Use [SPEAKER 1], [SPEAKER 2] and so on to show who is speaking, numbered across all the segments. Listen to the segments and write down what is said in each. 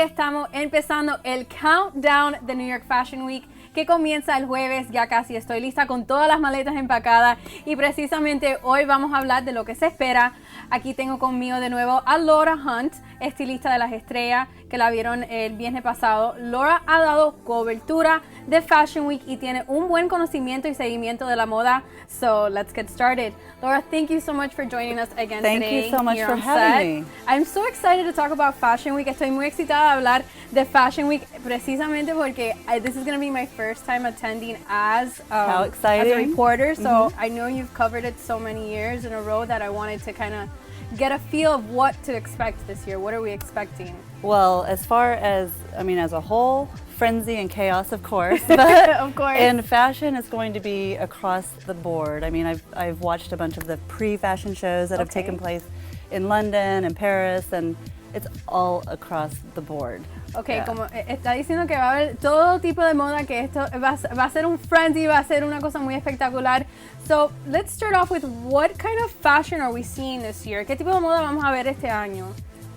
[SPEAKER 1] estamos empezando el countdown de New York Fashion Week, que comienza el jueves. Ya casi estoy lista con todas las maletas empacadas y precisamente hoy vamos a hablar de lo que se espera. Aquí tengo conmigo de nuevo a Laura Hunt, estilista de las estrellas, que la vieron el viernes pasado. Laura ha dado cobertura de Fashion Week y tiene un buen conocimiento y seguimiento de la moda. So let's get started. Laura, thank you so much for joining us again today.
[SPEAKER 2] Thank you so much for having me.
[SPEAKER 1] I'm so excited to talk about Fashion Week. Estoy muy excitada de hablar de Fashion Week precisamente porque this is going to be my first time attending as
[SPEAKER 2] How exciting.
[SPEAKER 1] as a reporter. So I know you've covered it so many years in a row that I wanted to kind of get a feel of what to expect this year. What are we expecting?
[SPEAKER 2] Well, as far as, as a whole, frenzy and chaos, of course. But
[SPEAKER 1] of course.
[SPEAKER 2] in fashion, it's going to be across the board. I mean, I've watched a bunch of the pre-fashion shows that have taken place in London and Paris, and it's all across the board.
[SPEAKER 1] Okay, yeah. Como está diciendo que va a haber todo tipo de moda, que esto va a ser un frenzy, va a ser una cosa muy espectacular. So, let's start off with what kind of fashion are we seeing this year? ¿Qué tipo de moda vamos a ver este año?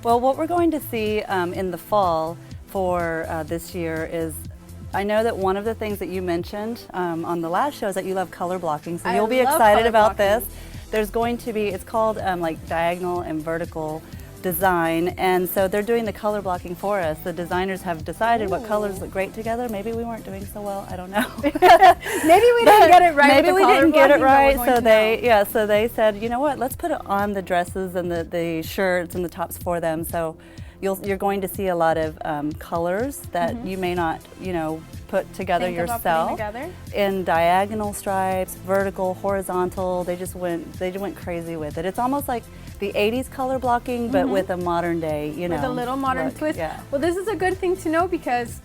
[SPEAKER 2] Well, what we're going to see in the fall for this year is, I know that one of the things that you mentioned on the last show is that you love color blocking, so you'll be excited about this. There's going to be, it's called like diagonal and vertical design, and so they're doing the color blocking for us. The designers have decided what colors look great together. Maybe we weren't doing so well, I don't know.
[SPEAKER 1] Maybe we didn't get it right.
[SPEAKER 2] Maybe we didn't get it right, so they said, you know what, let's put it on the dresses and the shirts and the tops for them. So you're going to see a lot of colors that you may not, put together yourself. In diagonal stripes, vertical, horizontal. They went crazy with it. It's almost like the 80s color blocking, but with a modern day, with
[SPEAKER 1] a little modern twist.
[SPEAKER 2] Yeah.
[SPEAKER 1] Well, this is a good thing to know because,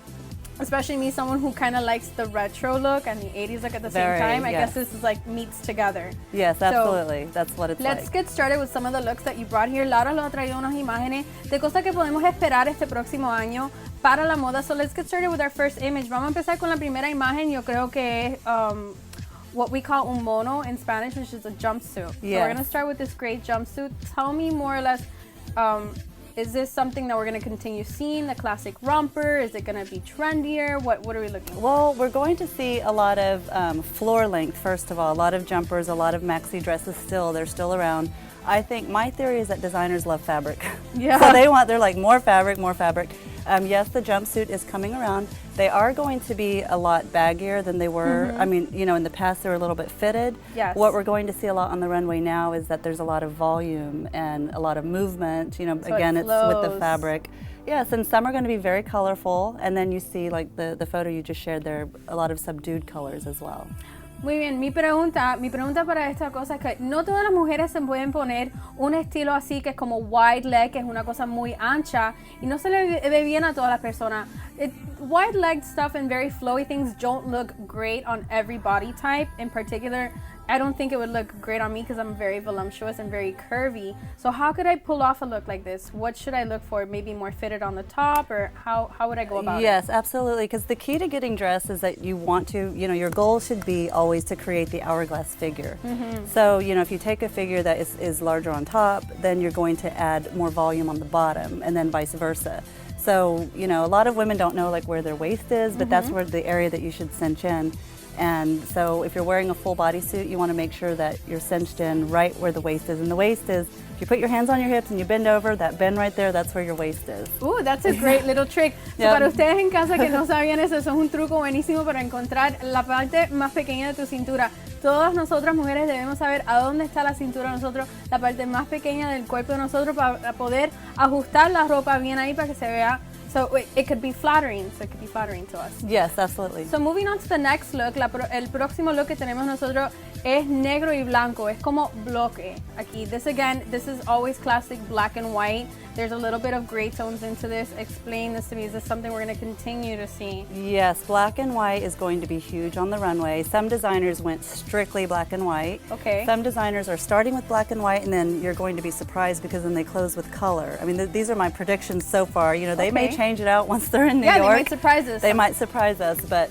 [SPEAKER 1] especially me, someone who kind of likes the retro look and the 80s look at the same time, I guess this is like meets together.
[SPEAKER 2] Yes, absolutely. So, that's what it's like.
[SPEAKER 1] Let's get started with some of the looks that you brought here. Laura lo ha traído unas imágenes de cosas que podemos esperar este próximo año para la moda. So let's get started with our first image. Vamos a empezar con la primera imagen. Yo creo que es what we call un mono in Spanish, which is a jumpsuit.
[SPEAKER 2] Yes.
[SPEAKER 1] So we're going to start with this great jumpsuit. Tell me more or less, is this something that we're going to continue seeing, the classic romper? Is it going to be trendier? What are we looking for?
[SPEAKER 2] Well, we're going to see a lot of floor length, first of all, a lot of jumpers, a lot of maxi dresses still. They're still around. I think my theory is that designers love fabric.
[SPEAKER 1] Yeah.
[SPEAKER 2] So they're like more fabric, more fabric. Yes, the jumpsuit is coming around. They are going to be a lot baggier than they were. I mean, in the past they were a little bit fitted.
[SPEAKER 1] Yes.
[SPEAKER 2] What we're going to see a lot on the runway now is that there's a lot of volume and a lot of movement. So again, it's with the fabric. Yes, and some are going to be very colorful. And then you see, like the photo you just shared there, a lot of subdued colors as well.
[SPEAKER 1] Muy bien, mi pregunta para esta cosa es que no todas las mujeres se pueden poner un estilo así que es como wide leg, que es una cosa muy ancha y no se le ve bien a todas las personas. Wide leg stuff and very flowy things don't look great on every body type. In particular, I don't think it would look great on me because I'm very voluptuous and very curvy. So how could I pull off a look like this? What should I look for? Maybe more fitted on the top, or how would I go about it?
[SPEAKER 2] Yes, absolutely, because the key to getting dressed is that you want to, your goal should be always to create the hourglass figure. So, if you take a figure that is larger on top, then you're going to add more volume on the bottom, and then vice versa. So, a lot of women don't know like where their waist is, but that's where the area that you should cinch in. And so if you're wearing a full bodysuit, you want to make sure that you're cinched in right where the waist is. And the waist is, if you put your hands on your hips and you bend over, that bend right there, that's where your waist is.
[SPEAKER 1] Ooh, that's a great little trick. So para ustedes en casa que no sabían eso, es un truco buenísimo para encontrar la parte más pequeña de tu cintura. Todas nosotras mujeres debemos saber a dónde está la cintura de nosotros, la parte más pequeña del cuerpo de nosotros, para poder ajustar la ropa bien ahí para que se vea. So it could be flattering. So it could be flattering to us.
[SPEAKER 2] Yes, absolutely.
[SPEAKER 1] So moving on to the next look, el próximo look que tenemos nosotros es negro y blanco. Es como bloque aquí. This is always classic black and white. There's a little bit of gray tones into this. Explain this to me. Is this something we're going to continue to see?
[SPEAKER 2] Yes, black and white is going to be huge on the runway. Some designers went strictly black and white.
[SPEAKER 1] Okay.
[SPEAKER 2] Some designers are starting with black and white, and then you're going to be surprised because then they close with color. I mean, these are my predictions so far. They may change it out once they're in New York.
[SPEAKER 1] Yeah, they might surprise us.
[SPEAKER 2] They might surprise us, but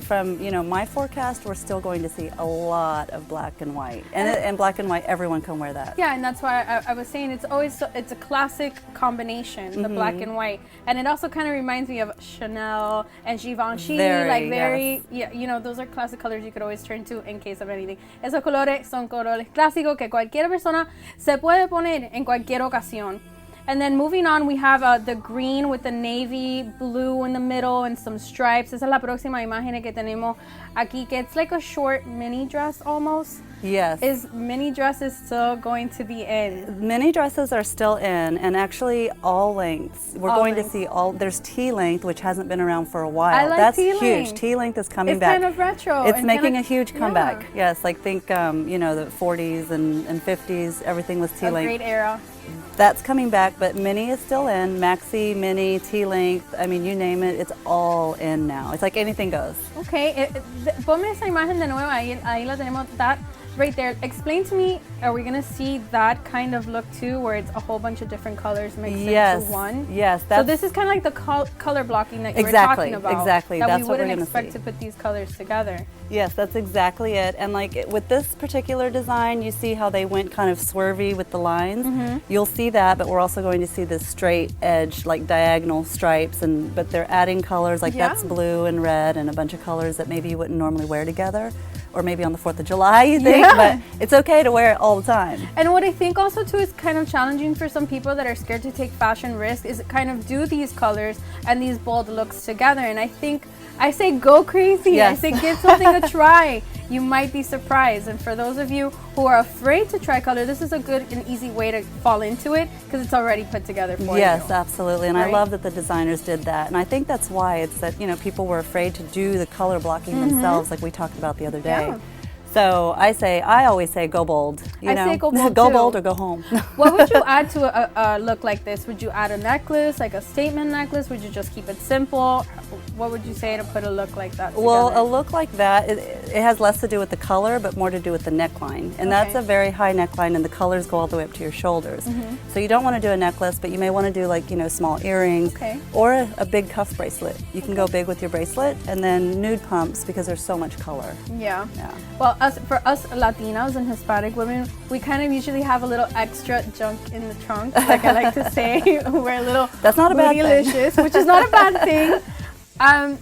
[SPEAKER 2] from my forecast, we're still going to see a lot of black and white, and black and white, everyone can wear that.
[SPEAKER 1] Yeah, and that's why I was saying it's a classic combination, the black and white, and it also kind of reminds me of Chanel and Givenchy, those are classic colors you could always turn to in case of anything. Esos colores son colores clásicos que cualquier persona se puede poner en cualquier ocasión. And then moving on, we have the green with the navy blue in the middle and some stripes. Esa es la próxima imagen que tenemos aquí, que it's like a short mini dress almost.
[SPEAKER 2] Yes.
[SPEAKER 1] Is mini dresses still going to be in?
[SPEAKER 2] Mini dresses are still in, and actually all lengths. We're going to see there's T-length, which hasn't been around for a while.
[SPEAKER 1] I like
[SPEAKER 2] That's
[SPEAKER 1] T-length.
[SPEAKER 2] huge. T-length is coming
[SPEAKER 1] it's
[SPEAKER 2] back.
[SPEAKER 1] It's kind of retro.
[SPEAKER 2] It's making a huge comeback.
[SPEAKER 1] Yeah.
[SPEAKER 2] Yes, like think, the 40s and 50s, everything was T-length.
[SPEAKER 1] A great era.
[SPEAKER 2] That's coming back, but mini is still in. Maxi, mini, T-length, I mean, you name it, it's all in now. It's like anything goes.
[SPEAKER 1] Okay, ponme esa imagen de nuevo, ahí la tenemos, that right there. Explain to me, are we going to see that kind of look too, where it's a whole bunch of different colors mixed into one?
[SPEAKER 2] Yes.
[SPEAKER 1] So this is kind of like the color blocking that you were talking about.
[SPEAKER 2] Exactly,
[SPEAKER 1] that
[SPEAKER 2] that's
[SPEAKER 1] we
[SPEAKER 2] what we're
[SPEAKER 1] wouldn't
[SPEAKER 2] going
[SPEAKER 1] expect
[SPEAKER 2] to see.
[SPEAKER 1] to put these colors together.
[SPEAKER 2] Yes, that's exactly it. And like with this particular design, you see how they went kind of swervy with the lines. You'll see that, but we're also going to see this straight edge, like diagonal stripes, but they're adding colors, like that's blue and red and a bunch of colors that maybe you wouldn't normally wear together. Or maybe on the 4th of July, you think, but it's okay to wear it all the time.
[SPEAKER 1] And what I think also too is kind of challenging for some people that are scared to take fashion risks is kind of do these colors and these bold looks together. And I say go crazy.
[SPEAKER 2] Yes.
[SPEAKER 1] I say give something a try. You might be surprised. And for those of you who are afraid to try color, this is a good and easy way to fall into it because it's already put together for you.
[SPEAKER 2] Yes, absolutely. And
[SPEAKER 1] right?
[SPEAKER 2] I love that the designers did that. And I think that's why it's that, people were afraid to do the color blocking themselves, like we talked about the other day.
[SPEAKER 1] Yeah.
[SPEAKER 2] So I always say go bold.
[SPEAKER 1] I say go bold
[SPEAKER 2] Go
[SPEAKER 1] too.
[SPEAKER 2] bold or go home.
[SPEAKER 1] What would you add to a look like this? Would you add a necklace, like a statement necklace? Would you just keep it simple? What would you say to put a look like that together?
[SPEAKER 2] Well, a look like that, it has less to do with the color, but more to do with the neckline. And that's a very high neckline, and the colors go all the way up to your shoulders. So you don't want to do a necklace, but you may want to do like, small earrings or a big cuff bracelet. You can go big with your bracelet, and then nude pumps because there's so much color.
[SPEAKER 1] Yeah. Well, for us Latinos and Hispanic women, we kind of usually have a little extra junk in the trunk, like I like to say. We're a little
[SPEAKER 2] That's not a bad
[SPEAKER 1] bootylicious, which is not a bad thing.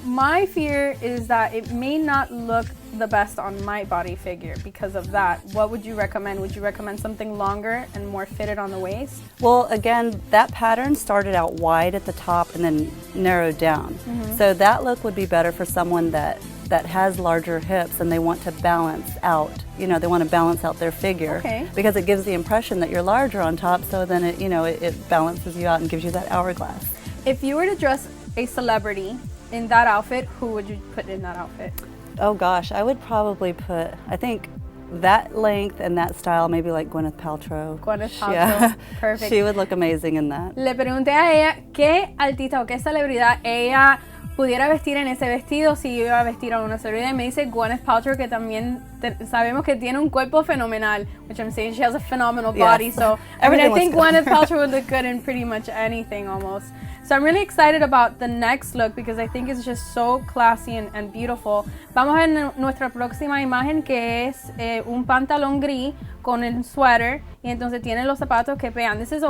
[SPEAKER 1] My fear is that it may not look the best on my body figure because of that. What would you recommend? Would you recommend something longer and more fitted on the waist?
[SPEAKER 2] Well, again, that pattern started out wide at the top and then narrowed down. So that look would be better for someone that has larger hips and they want to balance out, they want to balance out their figure because it gives the impression that you're larger on top, so then it balances you out and gives you that hourglass.
[SPEAKER 1] If you were to dress a celebrity in that outfit, who would you put in that outfit?
[SPEAKER 2] Oh gosh, I would probably put, I think, that length and that style, maybe like Gwyneth Paltrow.
[SPEAKER 1] Gwyneth Paltrow,
[SPEAKER 2] yeah.
[SPEAKER 1] perfect.
[SPEAKER 2] She would look amazing in that.
[SPEAKER 1] Le pregunté a ella qué artista o qué celebridad ella pudiera vestir en ese vestido si iba a vestir a una celebridad, y me dice Gwyneth Paltrow, que también sabemos que tiene un cuerpo fenomenal, which I'm saying she has a phenomenal body, so I think Gwyneth Paltrow would look good in pretty much anything almost. So I'm really excited about the next look because I think it's just so classy and beautiful. Vamos a ver nuestra próxima imagen, que es un pantalón gris con el sweater, y entonces tiene los zapatos que pegan. This is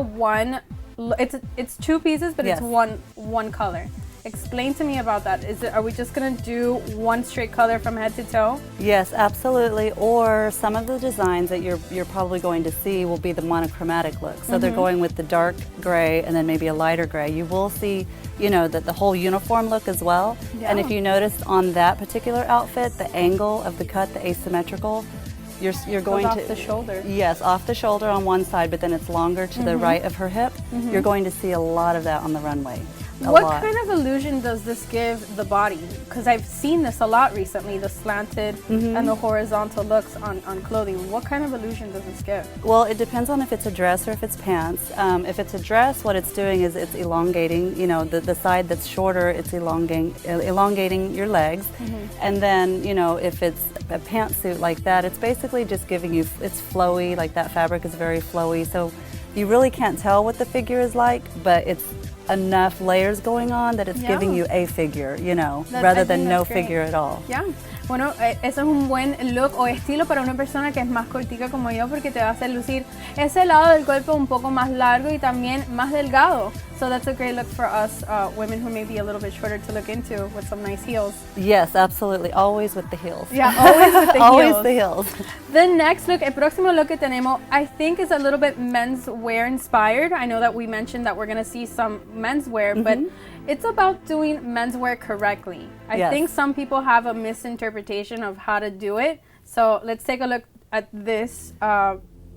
[SPEAKER 1] it's two pieces, but it's one color. Explain to me about that. Are we just going to do one straight color from head to toe?
[SPEAKER 2] Yes, absolutely. Or some of the designs that you're probably going to see will be the monochromatic look. So they're going with the dark gray and then maybe a lighter gray. You will see, the whole uniform look as well. Yeah. And if you noticed on that particular outfit, the angle of the cut, the asymmetrical, you're going
[SPEAKER 1] off the shoulder.
[SPEAKER 2] Yes, off the shoulder on one side, but then it's longer to the right of her hip. You're going to see a lot of that on the runway.
[SPEAKER 1] What kind of illusion does this give the body? Because I've seen this a lot recently, the slanted and the horizontal looks on clothing. What kind of illusion does this give?
[SPEAKER 2] Well, it depends on if it's a dress or if it's pants. If it's a dress, what it's doing is it's elongating, the side that's shorter, it's elongating your legs. And then, if it's a pantsuit like that, it's basically just giving you, it's flowy, like that fabric is very flowy. So you really can't tell what the figure is like, but enough layers going on that it's giving you a figure, you know, rather than no figure at all.
[SPEAKER 1] Yeah. Bueno, eso es un buen look o estilo para una persona que es más cortica como yo, porque te va a hacer lucir ese lado del cuerpo un poco más largo y también más delgado. So that's a great look for us women who may be a little bit shorter to look into with some nice heels.
[SPEAKER 2] Yes, absolutely. Always with the heels.
[SPEAKER 1] Yeah, always with the heels.
[SPEAKER 2] Always the heels.
[SPEAKER 1] The next look, el próximo look que tenemos, I think is a little bit menswear inspired. I know that we mentioned that we're going to see some menswear, but it's about doing menswear correctly. I think some people have a misinterpretation of how to do it. So let's take a look at this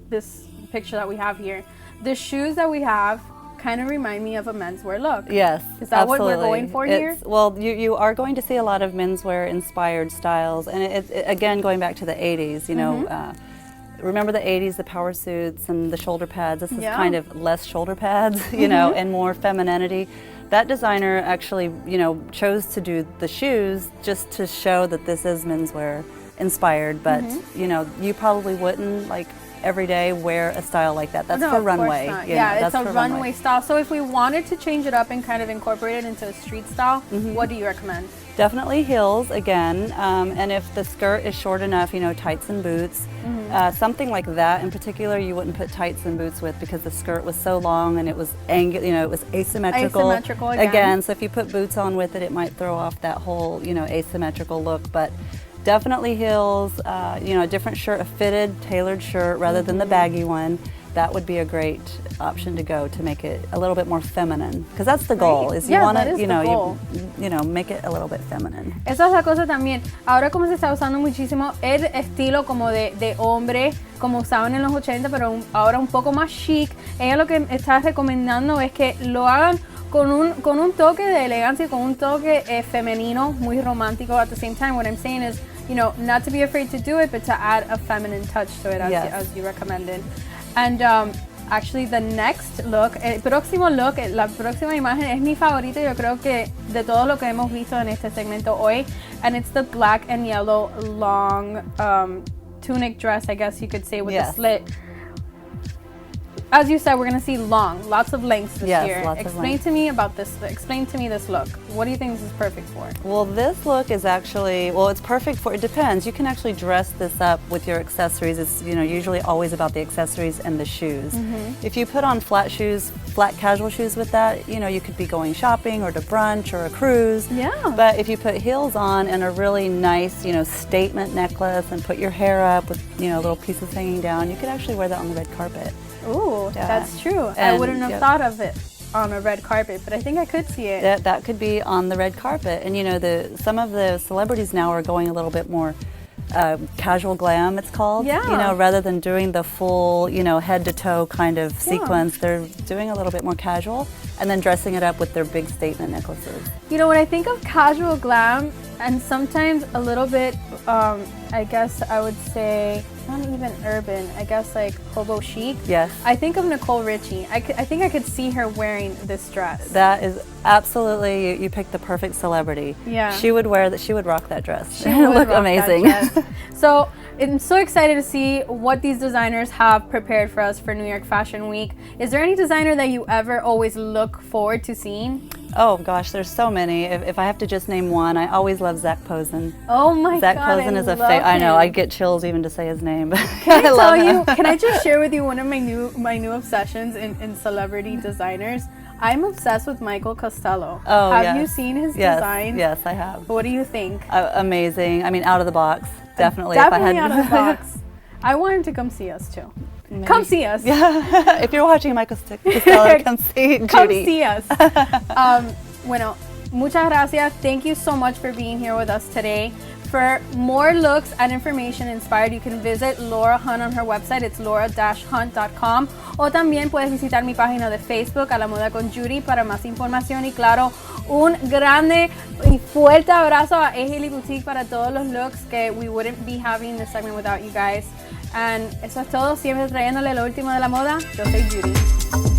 [SPEAKER 1] this picture that we have here. The shoes that we have kind of remind me of a menswear look.
[SPEAKER 2] Yes,
[SPEAKER 1] is that
[SPEAKER 2] absolutely.
[SPEAKER 1] what we're going for here?
[SPEAKER 2] Well, you are going to see a lot of menswear inspired styles, and it again going back to the 80s. You know, remember the 80s, the power suits and the shoulder pads. This is kind of less shoulder pads, you know, and more femininity. That designer actually, you know, chose to do the shoes just to show that this is menswear inspired, but you know, you probably wouldn't like every day wear a style like that. That's for runway.
[SPEAKER 1] Yeah, it's a runway style. So if we wanted to change it up and kind of incorporate it into a street style, what do you recommend?
[SPEAKER 2] Definitely heels again, and if the skirt is short enough, you know, tights and boots. Something like that in particular, you wouldn't put tights and boots with because the skirt was so long and it was you know, it was asymmetrical.
[SPEAKER 1] Asymmetrical again.
[SPEAKER 2] So if you put boots on with it, it might throw off that whole, you know, asymmetrical look. But definitely heels, you know, a different shirt, a fitted, tailored shirt rather than the baggy one. That would be a great option to go to make it a little bit more feminine, because that's the goal. Is you want to, you know, make it a little bit feminine.
[SPEAKER 1] Esa es la cosa también. Ahora como se está usando muchísimo el estilo como de hombre, como usaban en los 80, pero ahora un poco más chic. Ella lo que está recomendando es que lo hagan con un toque de elegancia, con un toque femenino, muy romántico. At the same time, what I'm saying is, you know, not to be afraid to do it, but to add a feminine touch to it, as you recommended. And actually the next look, el próximo look, la próxima imagen es mi favorita, yo creo que de todo lo que hemos visto en este segmento hoy, and it's the black and yellow long tunic dress, I guess you could say, with the slit. As you said, we're going to see lots of lengths this year. Explain to me this look. What do you think this is perfect for?
[SPEAKER 2] Well, this look is actually, it's perfect for, it depends. You can actually dress this up with your accessories. It's, you know, usually always about the accessories and the shoes. If you put on flat casual shoes with that, you know, you could be going shopping or to brunch or a cruise.
[SPEAKER 1] Yeah.
[SPEAKER 2] But if you put heels on and a really nice, you know, statement necklace and put your hair up with, you know, little pieces hanging down, you could actually wear that on the red carpet.
[SPEAKER 1] Ooh, that's true. I wouldn't have thought of it on a red carpet, but I think I could see it.
[SPEAKER 2] That could be on the red carpet. And you know, some of the celebrities now are going a little bit more casual glam, it's called.
[SPEAKER 1] Yeah.
[SPEAKER 2] You know, rather than doing the full, you know, head to toe kind of sequence, they're doing a little bit more casual and then dressing it up with their big statement necklaces.
[SPEAKER 1] You know, when I think of casual glam, and sometimes a little bit, I guess I would say, not even urban, I guess like hobo chic.
[SPEAKER 2] Yes.
[SPEAKER 1] I think of Nicole Richie. I think I could see her wearing this dress.
[SPEAKER 2] That is absolutely, you picked the perfect celebrity.
[SPEAKER 1] Yeah.
[SPEAKER 2] She would wear that, she would rock that dress.
[SPEAKER 1] She would
[SPEAKER 2] look
[SPEAKER 1] rock
[SPEAKER 2] amazing.
[SPEAKER 1] That dress. So I'm so excited to see what these designers have prepared for us for New York Fashion Week. Is there any designer that you ever always look forward to seeing?
[SPEAKER 2] Oh gosh, there's so many. If I have to just name one, I always love Zach Posen.
[SPEAKER 1] Oh my
[SPEAKER 2] Zach
[SPEAKER 1] God,
[SPEAKER 2] Posen is a I know, I get chills even to say his name.
[SPEAKER 1] Can I tell you? Can I just share with you one of my new obsessions in celebrity designers? I'm obsessed with Michael Costello.
[SPEAKER 2] Oh,
[SPEAKER 1] have you seen his designs?
[SPEAKER 2] Yes, I have.
[SPEAKER 1] What do you think?
[SPEAKER 2] Amazing. I mean, out of the box. Definitely.
[SPEAKER 1] Definitely out of the box. I want him to come see us too. Maybe. Come see us.
[SPEAKER 2] Yeah. If you're watching Michael Costello, come see Judy.
[SPEAKER 1] Come see us. Bueno, muchas gracias. Thank you so much for being here with us today. For more looks and information inspired, you can visit Laura Hunt on her website. It's laura-hunt.com. O también puedes visitar mi página de Facebook, A la Moda con Judith, para más información. Y claro, un grande y fuerte abrazo a Ejili Boutique para todos los looks que we wouldn't be having this segment without you guys. And eso es todo. Siempre trayéndole lo último de la moda. Yo soy Judith.